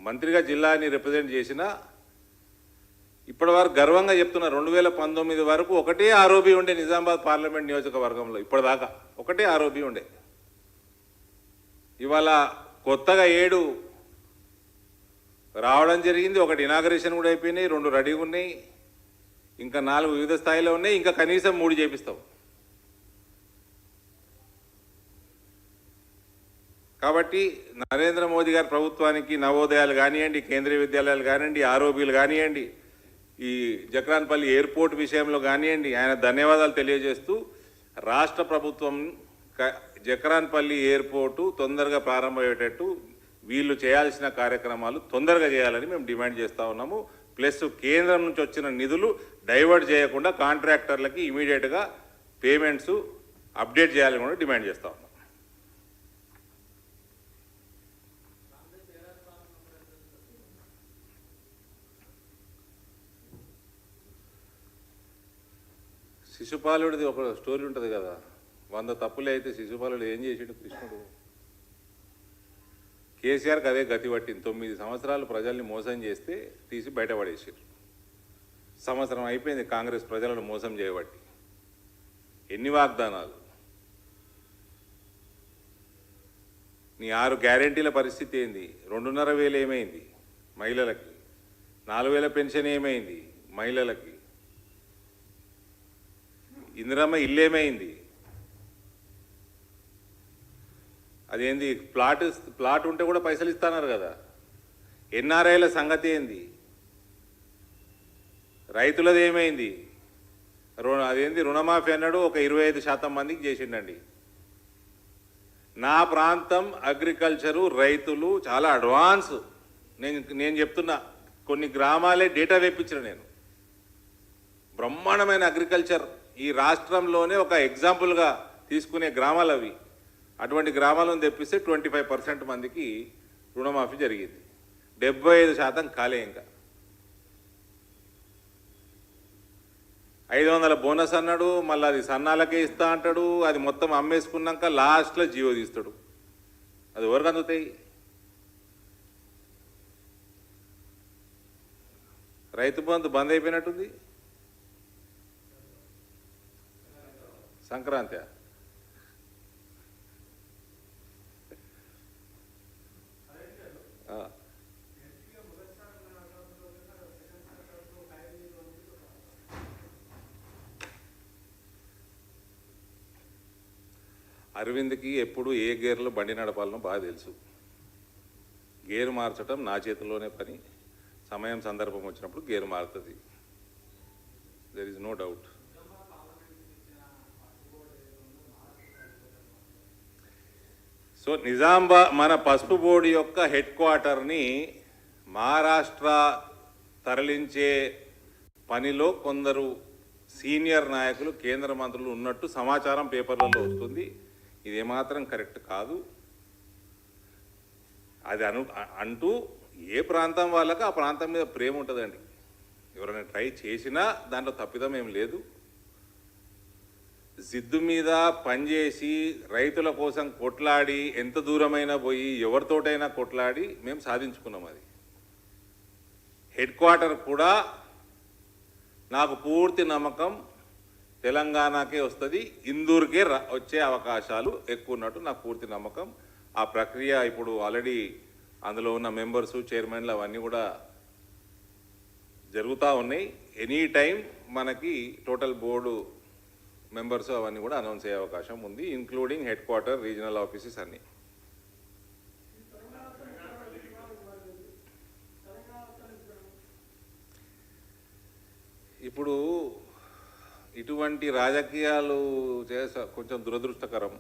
మంత్రిగా జిల్లాని రిప్రజెంట్ చేసిన ఇప్పటి వరకు గర్వంగా చెప్తున్నా 2019 వరకు ఒకటే ఆరోపి ఉండే నిజామాబాద్ పార్లమెంట్ నియోజకవర్గంలో ఇప్పటిదాకా ఒకటే ఆరోపి ఉండే. ఇవాళ కొత్తగా 7 రావడం జరిగింది. ఒకటి ఇనాగరేషన్ కూడా అయిపోయినాయి, 2 రెడీగా ఉన్నాయి, ఇంకా 4 వివిధ స్థాయిలో ఉన్నాయి, ఇంకా కనీసం 3 చేపిస్తాం. కాబట్టి నరేంద్ర మోదీ గారి ప్రభుత్వానికి నవోదయాలు కానివ్వండి, కేంద్రీయ విద్యాలయాలు కానివ్వండి, ఆరోపీలు కానివ్వండి, ఈ జక్రాన్పల్లి ఎయిర్పోర్ట్ విషయంలో కానివ్వండి ఆయన ధన్యవాదాలు తెలియజేస్తూ రాష్ట్ర ప్రభుత్వం జక్రాన్పల్లి ఎయిర్పోర్టు తొందరగా ప్రారంభమయ్యేటట్టు వీళ్ళు చేయాల్సిన కార్యక్రమాలు తొందరగా చేయాలని మేము డిమాండ్ చేస్తూ ఉన్నాము. ప్లస్ కేంద్రం నుంచి వచ్చిన నిధులు డైవర్ట్ చేయకుండా కాంట్రాక్టర్లకి ఇమీడియట్గా పేమెంట్స్ అప్డేట్ చేయాలని కూడా డిమాండ్ చేస్తూ ఉన్నాం. శిశుపాలుడిది ఒక స్టోరీ ఉంటుంది కదా, 100 తప్పులే అయితే శిశుపాలుడు ఏం చేసాడు కృష్ణుడు. కేసీఆర్కి అదే గతి పట్టింది. 9 సంవత్సరాలు ప్రజల్ని మోసం చేస్తే తీసి బయటపడేసారు. సంవత్సరం అయిపోయింది కాంగ్రెస్ ప్రజలను మోసం చేయబట్టి. ఎన్ని వాగ్దానాలు, నీ 6 గ్యారెంటీల పరిస్థితి ఏంది? 2,500 ఏమైంది మహిళలకి? 4,000 పెన్షన్ ఏమైంది మహిళలకి? ఇందిరమ్మ ఇల్లు ఏమైంది? అదేంది ప్లాట్ ఉంటే కూడా పైసలు ఇస్తున్నారు కదా. ఎన్ఆర్ఐల సంగతి ఏంది? రైతులది ఏమైంది? అదేంది రుణమాఫీ అన్నాడు, ఒక 25% మందికి చేసిండండి. నా ప్రాంతం అగ్రికల్చరు రైతులు చాలా అడ్వాన్స్. నేను చెప్తున్నా, కొన్ని గ్రామాలే డేటా తెప్పించిన నేను. బ్రహ్మాండమైన అగ్రికల్చర్ ఈ రాష్ట్రంలోనే ఒక ఎగ్జాంపుల్గా తీసుకునే గ్రామాలు అవి. అటువంటి గ్రామాలను తెప్పిస్తే 25% మందికి రుణమాఫీ జరిగింది. 75% కాలే. ఇంకా 500 బోనస్ అన్నాడు, మళ్ళీ అది సన్నాలకే ఇస్తా అంటాడు. అది మొత్తం అమ్మేసుకున్నాక లాస్ట్లో జీవో తీస్తాడు. అది ఎవరికి అందుతాయి? రైతు బంధు బంద్ అయిపోయినట్టుంది. సంక్రాంతి అరవింద్కి ఎప్పుడు ఏ గేర్లో బండి నడపాలనో బాగా తెలుసు. గేరు మార్చడం నా చేతిలోనే పని. సమయం సందర్భం వచ్చినప్పుడు గేరు మారుతుంది. There is no doubt. So Nizamabad మన పసుపు బోర్డు యొక్క హెడ్ క్వార్టర్ని మహారాష్ట్ర తరలించే పనిలో కొందరు సీనియర్ నాయకులు, కేంద్ర మంత్రులు ఉన్నట్టు సమాచారం పేపర్లలో వస్తుంది. ఇదేమాత్రం కరెక్ట్ కాదు. అది అంటూ ఏ ప్రాంతం వాళ్ళకి ఆ ప్రాంతం మీద ప్రేమ ఉంటుందండి. ఎవరైనా ట్రై చేసినా దాంట్లో తప్పిదం ఏం లేదు. జిద్దు మీద పనిచేసి రైతుల కోసం కొట్లాడి ఎంత దూరమైనా పోయి ఎవరితోటైనా కొట్లాడి మేము సాధించుకున్నాం. అది హెడ్ క్వార్టర్ కూడా నాకు పూర్తి నమ్మకం తెలంగాణకే వస్తుంది, ఇందూరుకే వచ్చే అవకాశాలు ఎక్కువ ఉన్నట్టు నాకు పూర్తి నమ్మకం. ఆ ప్రక్రియ ఇప్పుడు ఆల్రెడీ అందులో ఉన్న మెంబర్స్, చైర్మన్లు అవన్నీ కూడా జరుగుతూ ఉన్నాయి. ఎనీ టైం మనకి టోటల్ బోర్డు మెంబర్స్ అవన్నీ కూడా అనౌన్స్ అయ్యే అవకాశం ఉంది, including head quarter, regional offices అన్నీ. ఇప్పుడు ఇటువంటి రాజకీయాలు కొంచెం దురదృష్టకరం.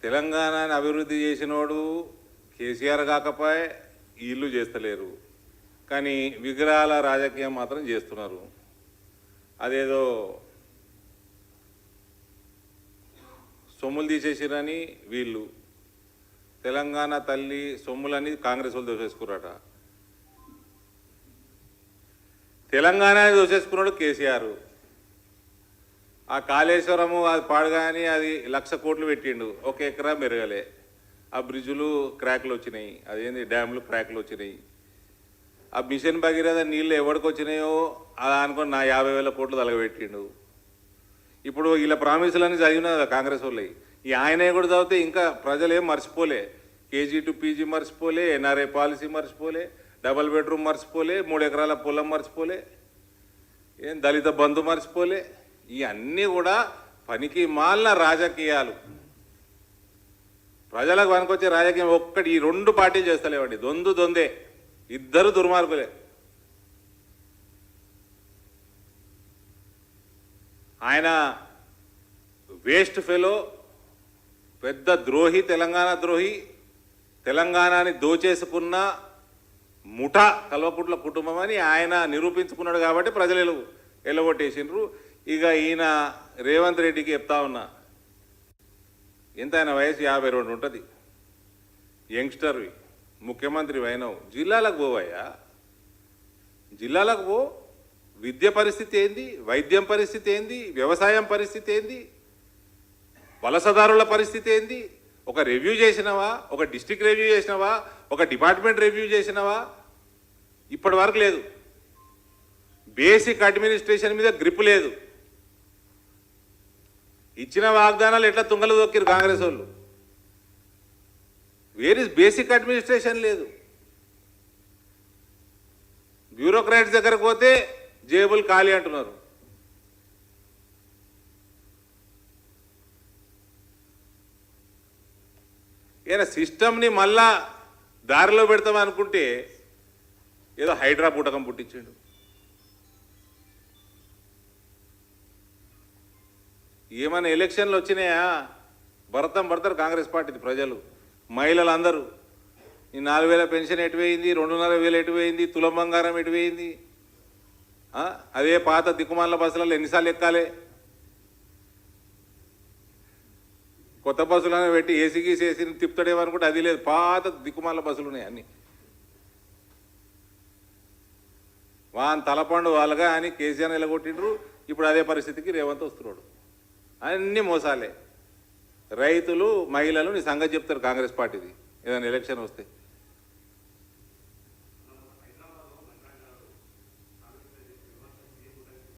తెలంగాణని అభివృద్ధి చేసినోడు కేసీఆర్ కాకపోయే వీళ్ళు చేస్తలేరు, కానీ విగ్రహాల రాజకీయం మాత్రం చేస్తున్నారు. అదేదో సొమ్ములు తీసేసిరని వీళ్ళు, తెలంగాణ తల్లి సొమ్ములని కాంగ్రెస్ వాళ్ళు దోసేసుకున్నారట. తెలంగాణ దోసేసుకున్నాడు కేసీఆర్. ఆ కాళేశ్వరము అది పాడగాని అది 1,00,000 కోట్లు పెట్టిండు, 1 ఎకరా మెరగలే. ఆ బ్రిడ్జులు క్రాక్లు వచ్చినాయి, అదేంది డ్యాములు క్రాక్లు వచ్చినాయి. ఆ మిషన్ భగీరథ నీళ్ళు ఎవరికి వచ్చినాయో అలా అనుకొని నా 50,000 కోట్లు తలగబెట్టిండు. ఇప్పుడు ఇలా ప్రామిసులని చదివిన కాంగ్రెస్ వాళ్ళవి ఈ ఆయనే కూడా చదివితే ఇంకా ప్రజలు ఏం మర్చిపోలే. కేజీ టు పీజీ మర్చిపోలే, ఎన్ఆర్ఐ పాలసీ మర్చిపోలే, డబల్ బెడ్రూమ్ మర్చిపోలే, 3 ఎకరాల పొలం మర్చిపోలే, ఏం దళిత బంధు మర్చిపోలే. ఇవన్నీ కూడా పనికి మాలిన రాజకీయాలు. ప్రజలకు పనికొచ్చే రాజకీయం ఒక్కటి ఈ 2 పార్టీలు చేస్తలేవండి. దొందే, ఇద్దరు దుర్మార్గులే. ఆయన వేస్ట్ ఫెలో, పెద్ద ద్రోహి, తెలంగాణ ద్రోహి. తెలంగాణని దోచేసుకున్న ముఠా కల్వకుట్ల కుటుంబం అని ఆయన నిరూపించుకున్నాడు కాబట్టి ప్రజలు ఎల్లగొట్టేసిండ్రు. ఇక ఈయన రేవంత్ రెడ్డికి చెప్తా ఉన్నా, ఎంత ఆయన వయసు 52 ఉంటుంది, యంగ్స్టర్వి, ముఖ్యమంత్రి అయినావు, జిల్లాలకు పోవయ్యా, జిల్లాలకు పో. విద్య పరిస్థితి ఏంది, వైద్యం పరిస్థితి ఏంది, వ్యవసాయం పరిస్థితి ఏంది, వలసదారుల పరిస్థితి ఏంది? ఒక రివ్యూ చేసినవా? ఒక డిస్ట్రిక్ట్ రివ్యూ చేసినవా? ఒక డిపార్ట్మెంట్ రివ్యూ చేసినవా? ఇప్పటి వరకు లేదు. బేసిక్ అడ్మినిస్ట్రేషన్ మీద గ్రిప్ లేదు. ఇచ్చిన వాగ్దానాలు ఎట్లా తుంగలు దొక్కిరు కాంగ్రెస్ వాళ్ళు. వేర్ ఇస్ బేసిక్ అడ్మినిస్ట్రేషన్ లేదు. బ్యూరోక్రాట్స్ దగ్గరకు పోతే జేబులు ఖాళీ అంటున్నారు. ఈయన సిస్టమ్ని మళ్ళా దారిలో పెడతాం అనుకుంటే ఏదో హైడ్రా పుటకం పుట్టించాడు. ఏమైనా ఎలక్షన్లు వచ్చినాయా? భరతారు కాంగ్రెస్ పార్టీది ప్రజలు, మహిళలు అందరూ. ఈ 4,000 పెన్షన్ ఎటుపోయింది, 2,500 ఎటుపోయింది, తులం బంగారం ఎటుపోయింది? అదే పాత దిక్కుమాల బస్సులలో ఎన్నిసార్లు ఎక్కాలి? కొత్త బస్సులను పెట్టి ఏసీకి ఏసీని తిప్పుతాడేమనుకుంటే అది లేదు. పాత దిక్కుమాల బస్సులు ఉన్నాయి అన్నీ. వాన్ తలపండు వాళ్ళగా అని కేసీఆర్ నిలగొట్టిండ్రు. ఇప్పుడు అదే పరిస్థితికి రేవంత్ వస్తున్నాడు. అన్నీ మోసాలే. రైతులు, మహిళలు నీ సంగతి చెప్తారు కాంగ్రెస్ పార్టీది ఏదైనా ఎలక్షన్ వస్తే.